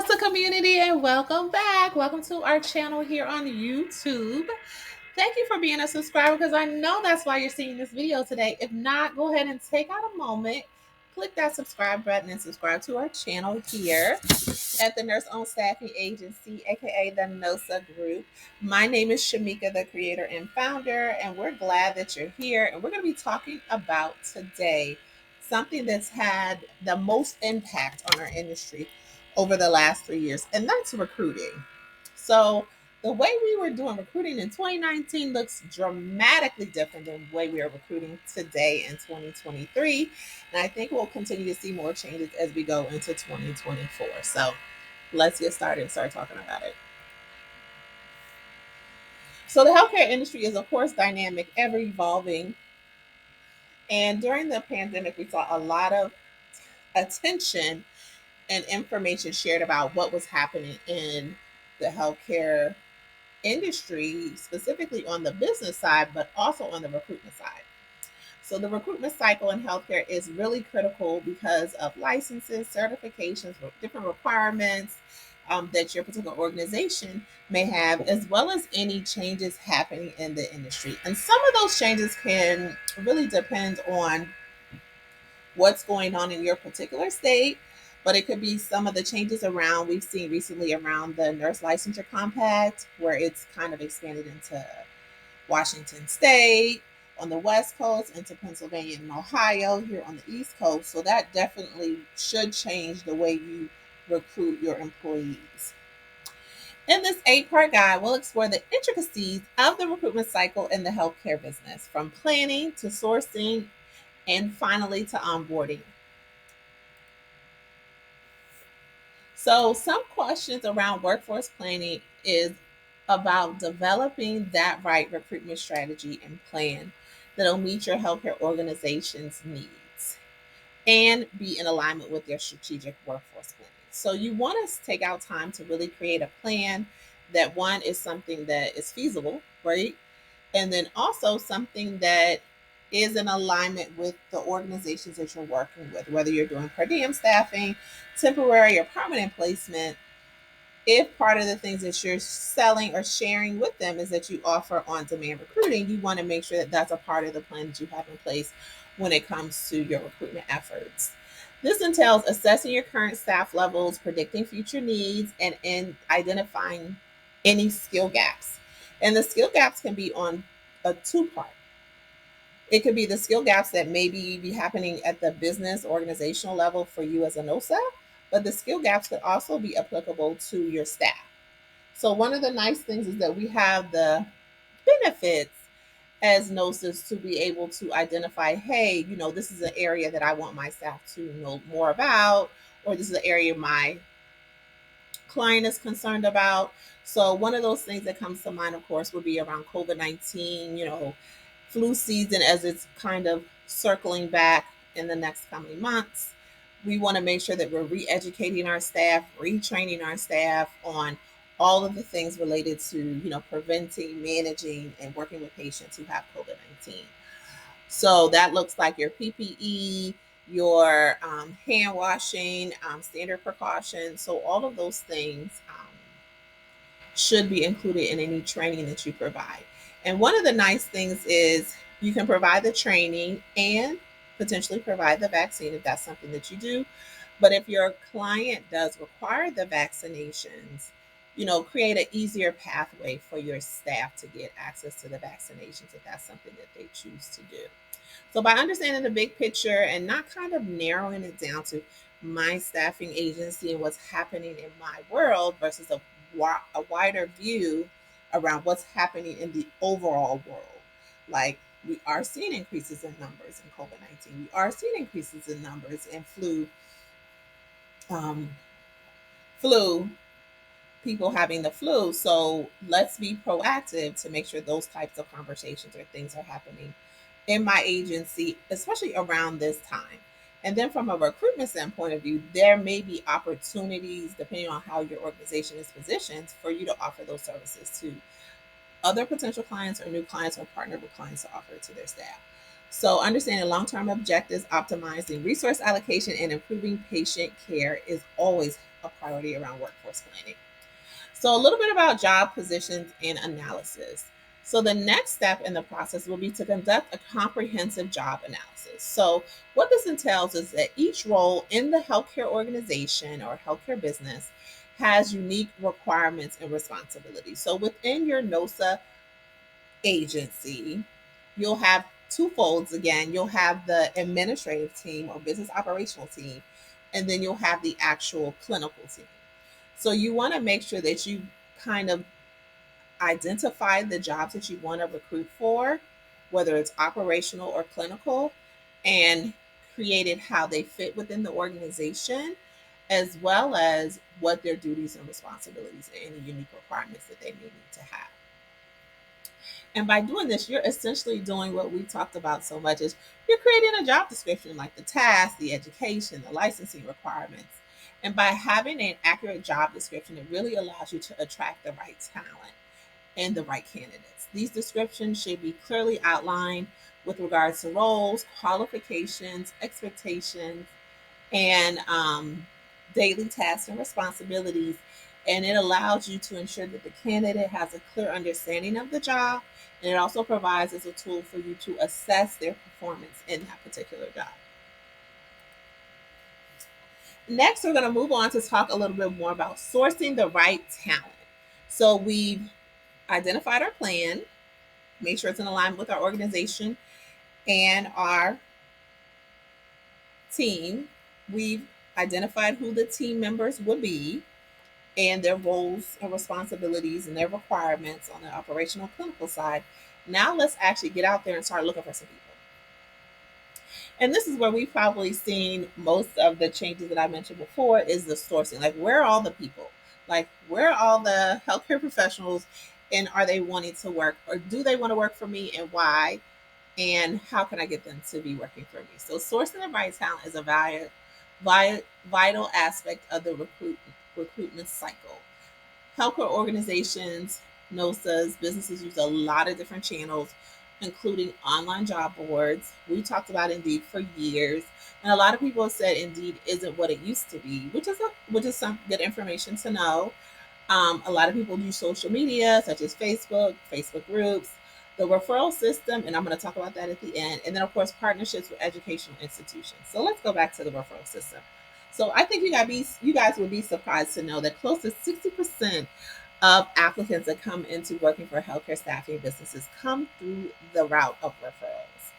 NOSA community, and welcome back. Welcome to our channel here on YouTube. Thank you for being a subscriber because I know that's why you're seeing this video today. If not, go ahead and take out a moment, click that subscribe button, and subscribe to our channel here at the Nurse Owned Staffing Agency, aka the NOSA Group. My name is Shamika, the creator and founder, and we're glad that you're here. And we're going to be talking about today something that's had the most impact on our industry over the last 3 years, and that's recruiting. So, the way we were doing recruiting in 2019 looks dramatically different than the way we are recruiting today in 2023. And I think we'll continue to see more changes as we go into 2024. So, let's get started and start talking about it. So, the healthcare industry is, of course, dynamic, ever evolving. And during the pandemic, we saw a lot of attention and information shared about what was happening in the healthcare industry, specifically on the business side, but also on the recruitment side. So, the recruitment cycle in healthcare is really critical because of licenses, certifications, different requirements that your particular organization may have, as well as any changes happening in the industry. And some of those changes can really depend on what's going on in your particular state, but it could be some of the changes around we've seen recently around the nurse licensure compact, where it's kind of expanded into Washington State on the West Coast, into Pennsylvania and Ohio here on the East Coast. So that definitely should change the way you recruit your employees. In this 8-part guide, we'll explore the intricacies of the recruitment cycle in the healthcare business, from planning to sourcing and finally to onboarding. So, some questions around workforce planning is about developing that right recruitment strategy and plan that'll meet your healthcare organization's needs and be in alignment with your strategic workforce planning. So, you want to take out time to really create a plan that, one, is something that is feasible, right? And then also something that is in alignment with the organizations that you're working with, whether you're doing per diem staffing, temporary or permanent placement. If part of the things that you're selling or sharing with them is that you offer on demand recruiting, you want to make sure that that's a part of the plan that you have in place when it comes to your recruitment efforts. This entails assessing your current staff levels, predicting future needs, and in identifying any skill gaps. And the skill gaps can be on a two-part. It could be the skill gaps that maybe be happening at the business organizational level for you as a NOSA, but the skill gaps could also be applicable to your staff. So one of the nice things is that we have the benefits as NOSAs to be able to identify, hey, this is an area that I want my staff to know more about, or this is an area my client is concerned about. So one of those things that comes to mind, of course, would be around COVID-19, flu season as it's kind of circling back in the next coming months. We want to make sure that we're re-educating our staff, retraining our staff on all of the things related to, preventing, managing, and working with patients who have COVID-19. So that looks like your PPE, your hand washing, standard precautions. So all of those things should be included in any training that you provide. And one of the nice things is you can provide the training and potentially provide the vaccine if that's something that you do. But if your client does require the vaccinations, create an easier pathway for your staff to get access to the vaccinations if that's something that they choose to do. So by understanding the big picture and not kind of narrowing it down to my staffing agency and what's happening in my world versus a wider view around what's happening in the overall world. Like, we are seeing increases in numbers in COVID-19. We are seeing increases in numbers in um, flu, people having the flu. So let's be proactive to make sure those types of conversations or things are happening in my agency, especially around this time. And then from a recruitment standpoint of view, there may be opportunities, depending on how your organization is positioned, for you to offer those services to other potential clients or new clients, or partner with clients to offer it to their staff. So, understanding long term objectives, optimizing resource allocation, and improving patient care is always a priority around workforce planning. So, a little bit about job positions and analysis. So, the next step in the process will be to conduct a comprehensive job analysis. So, what this entails is that each role in the healthcare organization or healthcare business has unique requirements and responsibilities. So, within your NOSA agency, you'll have two folds again. You'll have the administrative team or business operational team, and then you'll have the actual clinical team. So you want to make sure that you kind of identify the jobs that you want to recruit for, whether it's operational or clinical, and created how they fit within the organization, as well as what their duties and responsibilities and any unique requirements that they may need to have. And by doing this, you're essentially doing what we talked about so much is you're creating a job description, like the task, the education, the licensing requirements. And by having an accurate job description, it really allows you to attract the right talent and the right candidates. These descriptions should be clearly outlined with regards to roles, qualifications, expectations, and daily tasks and responsibilities. And it allows you to ensure that the candidate has a clear understanding of the job. And it also provides as a tool for you to assess their performance in that particular job. Next, we're going to move on to talk a little bit more about sourcing the right talent. So we've identified our plan, make sure it's in alignment with our organization and our team. We've identified who the team members would be and their roles and responsibilities and their requirements on the operational clinical side. Now let's actually get out there and start looking for some people. And this is where we've probably seen most of the changes that I mentioned before is the sourcing. Like, where are all the people? Like, where are all the healthcare professionals, and are they wanting to work, or do they want to work for me, and why? And how can I get them to be working for me? So sourcing the right talent is a vital aspect of the recruitment cycle. Healthcare organizations, NOSAs, businesses use a lot of different channels, including online job boards. We talked about Indeed for years, and a lot of people have said Indeed isn't what it used to be, which is some good information to know. A lot of people use social media, such as Facebook groups, the referral system, and I'm going to talk about that at the end. And then, of course, partnerships with educational institutions. So let's go back to the referral system. So I think you guys would be surprised to know that close to 60% of applicants that come into working for healthcare staffing businesses come through the route of referrals.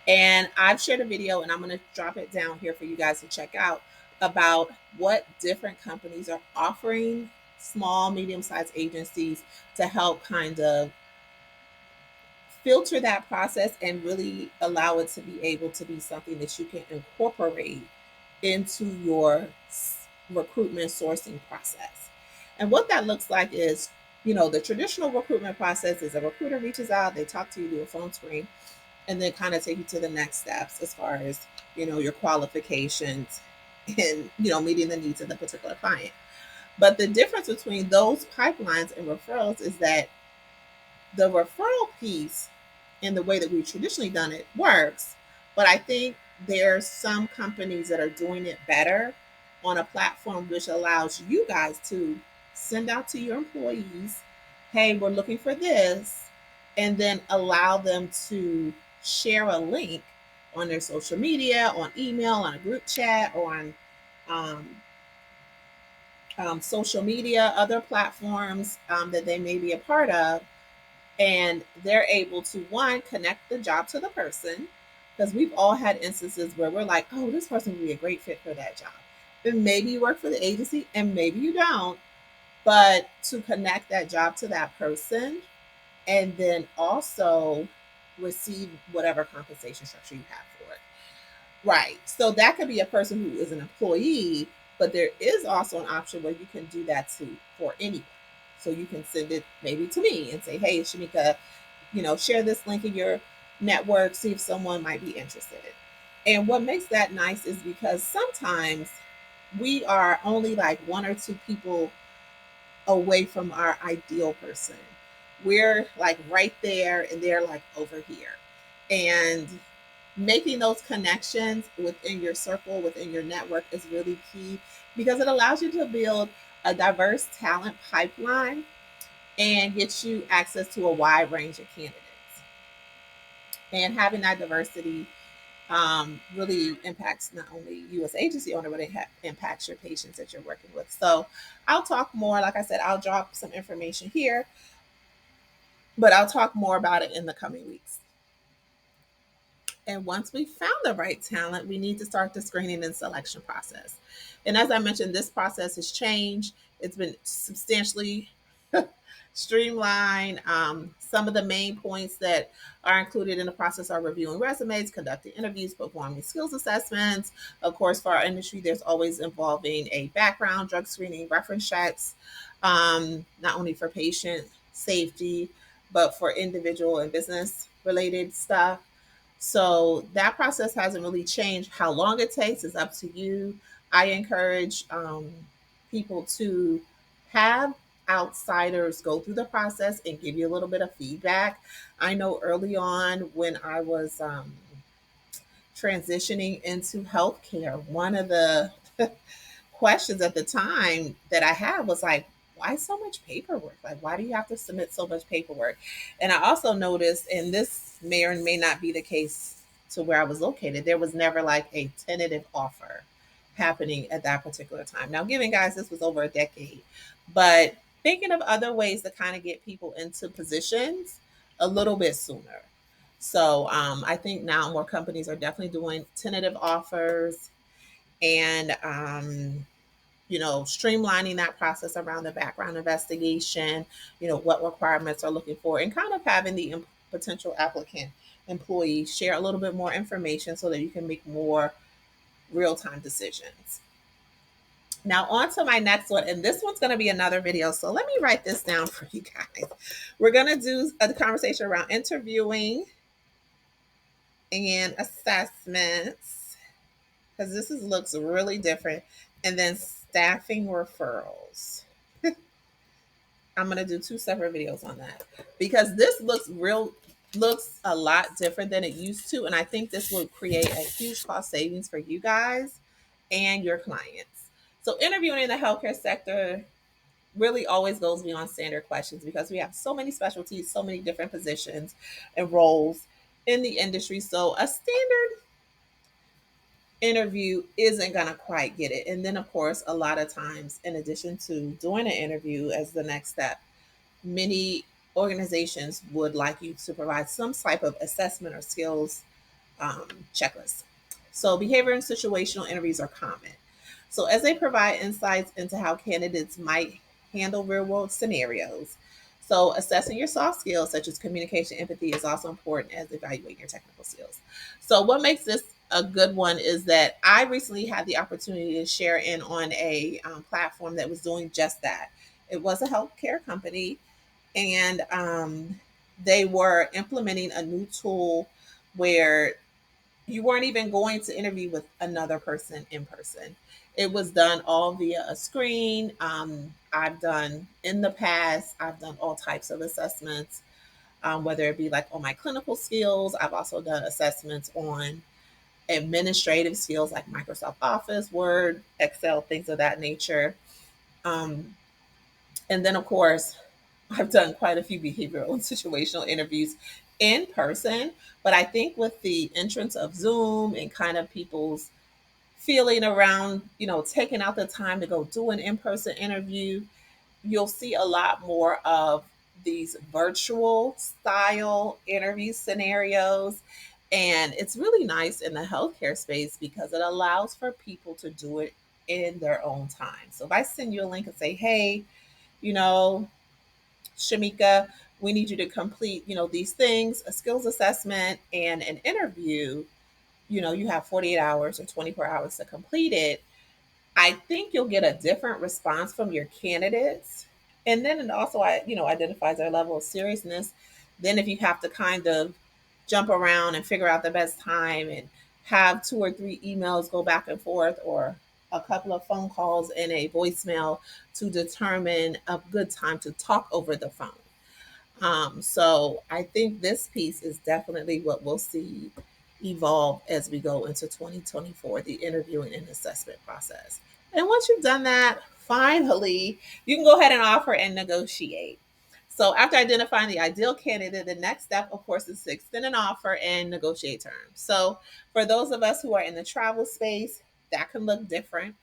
And I've shared a video, and I'm going to drop it down here for you guys to check out about what different companies are offering small, medium sized agencies to help kind of filter that process and really allow it to be able to be something that you can incorporate into your recruitment sourcing process. And what that looks like is, the traditional recruitment process is a recruiter reaches out, they talk to you, do a phone screen, and then kind of take you to the next steps as far as, your qualifications and, meeting the needs of the particular client. But the difference between those pipelines and referrals is that the referral piece in the way that we've traditionally done it works, but I think there's some companies that are doing it better on a platform which allows you guys to send out to your employees, hey, we're looking for this, and then allow them to share a link on their social media, on email, on a group chat, or on um, social media, other platforms that they may be a part of, and they're able to one connect the job to the person, because we've all had instances where we're like, oh, this person would be a great fit for that job, and maybe you work for the agency and maybe you don't, but to connect that job to that person and then also receive whatever compensation structure you have for it. Right, so that could be a person who is an employee, but there is also an option where you can do that to for anyone. So you can send it maybe to me and say, hey, Shamika, share this link in your network, see if someone might be interested. And what makes that nice is because sometimes we are only like one or two people away from our ideal person. We're like right there and they're like over here. And Making those connections within your circle, within your network is really key because it allows you to build a diverse talent pipeline and gets you access to a wide range of candidates. And having that diversity really impacts not only you as agency owner, but it impacts your patients that you're working with. So I'll talk more. Like I said, I'll drop some information here, but I'll talk more about it in the coming weeks. And once we found the right talent, we need to start the screening and selection process. And as I mentioned, this process has changed. It's been substantially streamlined. Some of the main points that are included in the process are reviewing resumes, conducting interviews, performing skills assessments. Of course, for our industry, there's always involving a background, drug screening, reference checks, not only for patient safety, but for individual and business related stuff. So that process hasn't really changed. How long it takes is up to you. I encourage people to have outsiders go through the process and give you a little bit of feedback. I know early on when I was transitioning into healthcare, one of the questions at the time that I had was like, why so much paperwork? Like, why do you have to submit so much paperwork? And I also noticed, and this may or may not be the case to where I was located, there was never like a tentative offer happening at that particular time. Now, giving guys, this was over a decade, but thinking of other ways to kind of get people into positions a little bit sooner. So I think now more companies are definitely doing tentative offers and streamlining that process around the background investigation, what requirements are looking for, and kind of having the potential applicant employee share a little bit more information so that you can make more real time decisions. Now, on to my next one, and this one's going to be another video. So let me write this down for you guys. We're going to do a conversation around interviewing and assessments because looks really different, and then staffing referrals. I'm gonna do two separate videos on that because this looks a lot different than it used to, and I think this will create a huge cost savings for you guys and your clients. So interviewing in the healthcare sector really always goes beyond standard questions because we have so many specialties, so many different positions and roles in the industry. So a standard interview isn't going to quite get it. And then, of course, a lot of times, in addition to doing an interview as the next step, many organizations would like you to provide some type of assessment or skills checklist. So, behavior and situational interviews are common. So, as they provide insights into how candidates might handle real world scenarios. So, assessing your soft skills, such as communication, empathy, is also important as evaluating your technical skills. So, what makes this a good one is that I recently had the opportunity to share in on a platform that was doing just that. It was a healthcare company, and they were implementing a new tool where you weren't even going to interview with another person in person. It was done all via a screen. I've done in the past, I've done all types of assessments, whether it be like on my clinical skills. I've also done assessments on administrative skills like Microsoft Office, Word, Excel, things of that nature. Um, and then, of course, I've done quite a few behavioral and situational interviews in person. But I think with the entrance of Zoom and kind of people's feeling around, taking out the time to go do an in person interview, you'll see a lot more of these virtual style interview scenarios. And it's really nice in the healthcare space because it allows for people to do it in their own time. So if I send you a link and say, hey, you know, Shamika, we need you to complete, these things, a skills assessment and an interview, you have 48 hours or 24 hours to complete it. I think you'll get a different response from your candidates. And then it also, identifies their level of seriousness. Then if you have to kind of jump around and figure out the best time and have two or three emails go back and forth or a couple of phone calls and a voicemail to determine a good time to talk over the phone. So I think this piece is definitely what we'll see, evolve as we go into 2024, the interviewing and assessment process. And once you've done that, finally, you can go ahead and offer and negotiate. So, after identifying the ideal candidate, the next step, of course, is to extend an offer and negotiate terms. So, for those of us who are in the travel space, that can look different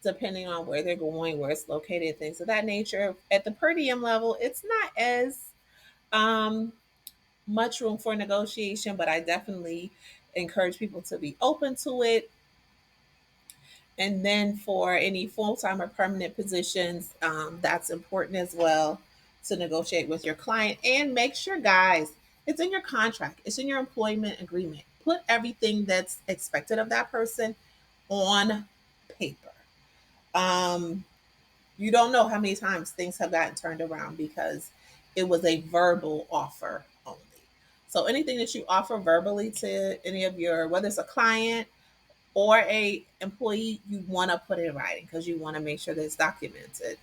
depending on where they're going, where it's located, things of that nature. At the per diem level, it's not as um, much room for negotiation, but I definitely encourage people to be open to it. And then for any full time or permanent positions, that's important as well to negotiate with your client and make sure, guys, it's in your contract, it's in your employment agreement. Put everything that's expected of that person on paper. Um, you don't know how many times things have gotten turned around because it was a verbal offer only. So anything that you offer verbally to any of your, whether it's a client or a employee, you want to put it in writing because you want to make sure that it's documented.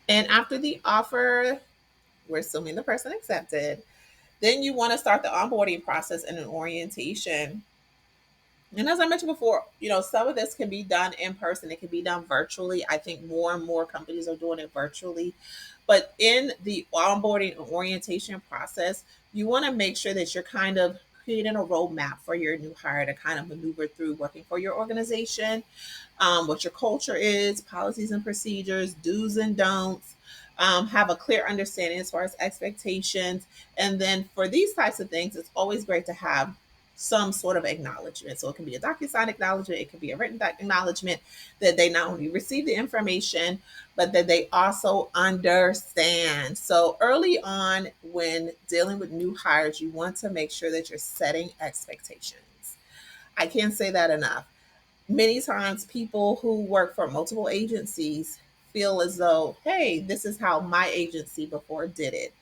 And after the offer, we're assuming the person accepted, then you want to start the onboarding process and an orientation. And as I mentioned before, some of this can be done in person, it can be done virtually. I think more and more companies are doing it virtually. But in the onboarding and orientation process, you want to make sure that you're kind of creating a roadmap for your new hire to kind of maneuver through working for your organization, what your culture is, policies and procedures, do's and don'ts, have a clear understanding as far as expectations. And then for these types of things, it's always great to have some sort of acknowledgement. So it can be a DocuSign acknowledgement, it can be a written acknowledgement that they not only receive the information, but that they also understand. So early on, when dealing with new hires, you want to make sure that you're setting expectations. I can't say that enough. Many times people who work for multiple agencies feel as though, hey, this is how my agency before did it.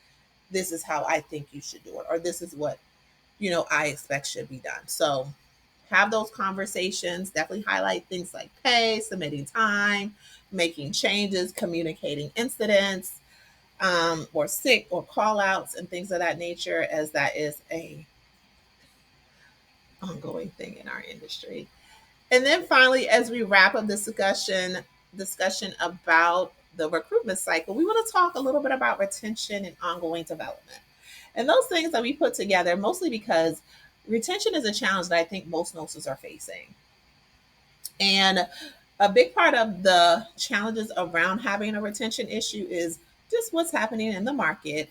This is how I think you should do it, or this is what, I expect should be done. So have those conversations, definitely highlight things like pay, submitting time, making changes, communicating incidents, or sick or call outs and things of that nature, as that is a ongoing thing in our industry. And then finally, as we wrap up this discussion about the recruitment cycle, we want to talk a little bit about retention and ongoing development. And those things that we put together, mostly because retention is a challenge that I think most nurses are facing. And a big part of the challenges around having a retention issue is just what's happening in the market,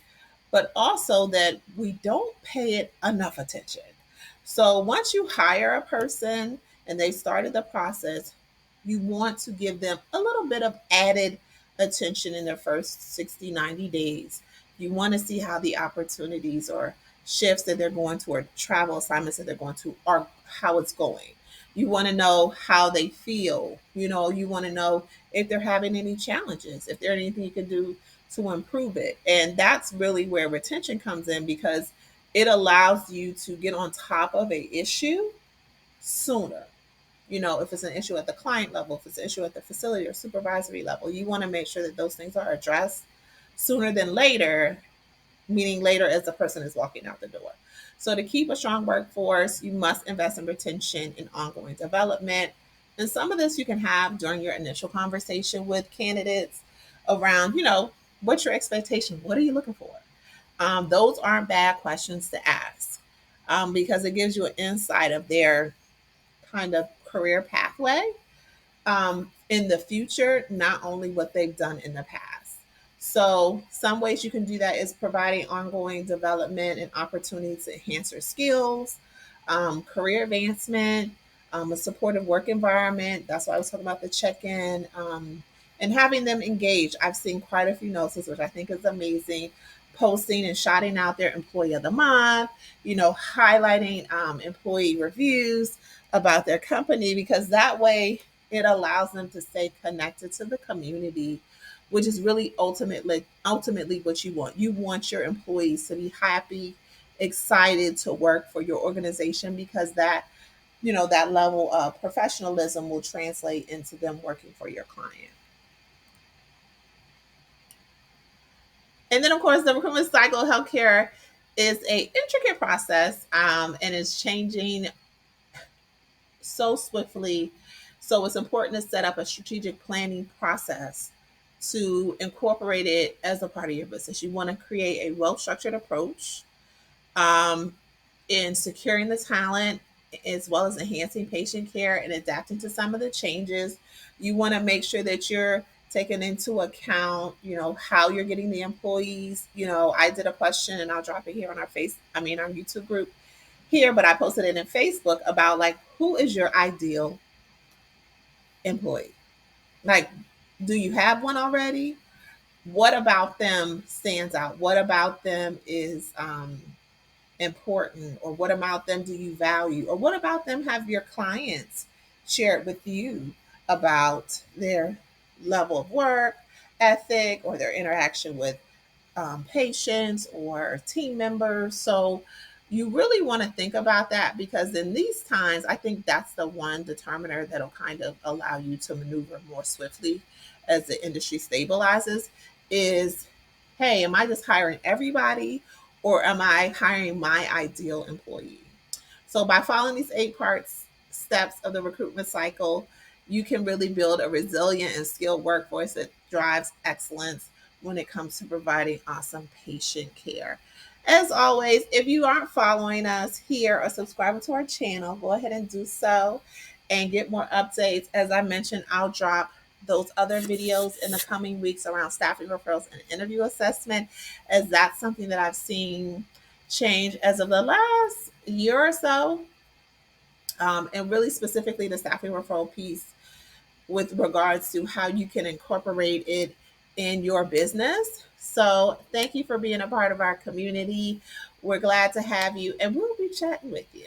but also that we don't pay it enough attention. So once you hire a person and they started the process, you want to give them a little bit of added attention in their first 60, 90 days. You want to see how the opportunities or shifts that they're going to or travel assignments that they're going to are how it's going. You want to know how they feel. You want to know if they're having any challenges, if there's anything you can do to improve it. And that's really where retention comes in, because it allows you to get on top of a issue sooner. If it's an issue at the client level, if it's an issue at the facility or supervisory level, you want to make sure that those things are addressed sooner than later, meaning later as the person is walking out the door. So to keep a strong workforce, you must invest in retention and ongoing development. And some of this you can have during your initial conversation with candidates around, what's your expectation? What are you looking for? Those aren't bad questions to ask, because it gives you an insight of their kind of career pathway in the future, not only what they've done in the past. So, some ways you can do that is providing ongoing development and opportunities to enhance your skills, career advancement, a supportive work environment. That's why I was talking about the check in, and having them engaged. I've seen quite a few nurses, which I think is amazing, posting and shouting out their employee of the month, highlighting employee reviews about their company, because that way it allows them to stay connected to the community, which is really ultimately what you want. You want your employees to be happy, excited to work for your organization, because that level of professionalism will translate into them working for your client. And then, of course, the recruitment cycle of healthcare is a intricate process, and is changing so swiftly. So it's important to set up a strategic planning process to incorporate it as a part of your business. You want to create a well structured approach um, in securing the talent, as well as enhancing patient care and adapting to some of the changes. You want to make sure that you're taking into account, how you're getting the employees. I did a question and I'll drop it here on our YouTube group here, but I posted it in Facebook about like, who is your ideal employee? Like, do you have one already? What about them stands out? What about them is important? Or what about them do you value? Or what about them have your clients shared with you about their level of work ethic or their interaction with patients or team members? So you really want to think about that, because in these times, I think that's the one determiner that'll kind of allow you to maneuver more swiftly as the industry stabilizes. Is, hey, am I just hiring everybody, or am I hiring my ideal employee? So by following these 8 parts steps of the recruitment cycle, you can really build a resilient and skilled workforce that drives excellence when it comes to providing awesome patient care. As always, if you aren't following us here or subscribing to our channel, go ahead and do so and get more updates. As I mentioned, I'll drop those other videos in the coming weeks around staffing referrals and interview assessment, as that's something that I've seen change as of the last year or so, and really specifically the staffing referral piece with regards to how you can incorporate it in your business. So, thank you for being a part of our community. We're glad to have you, and we'll be chatting with you.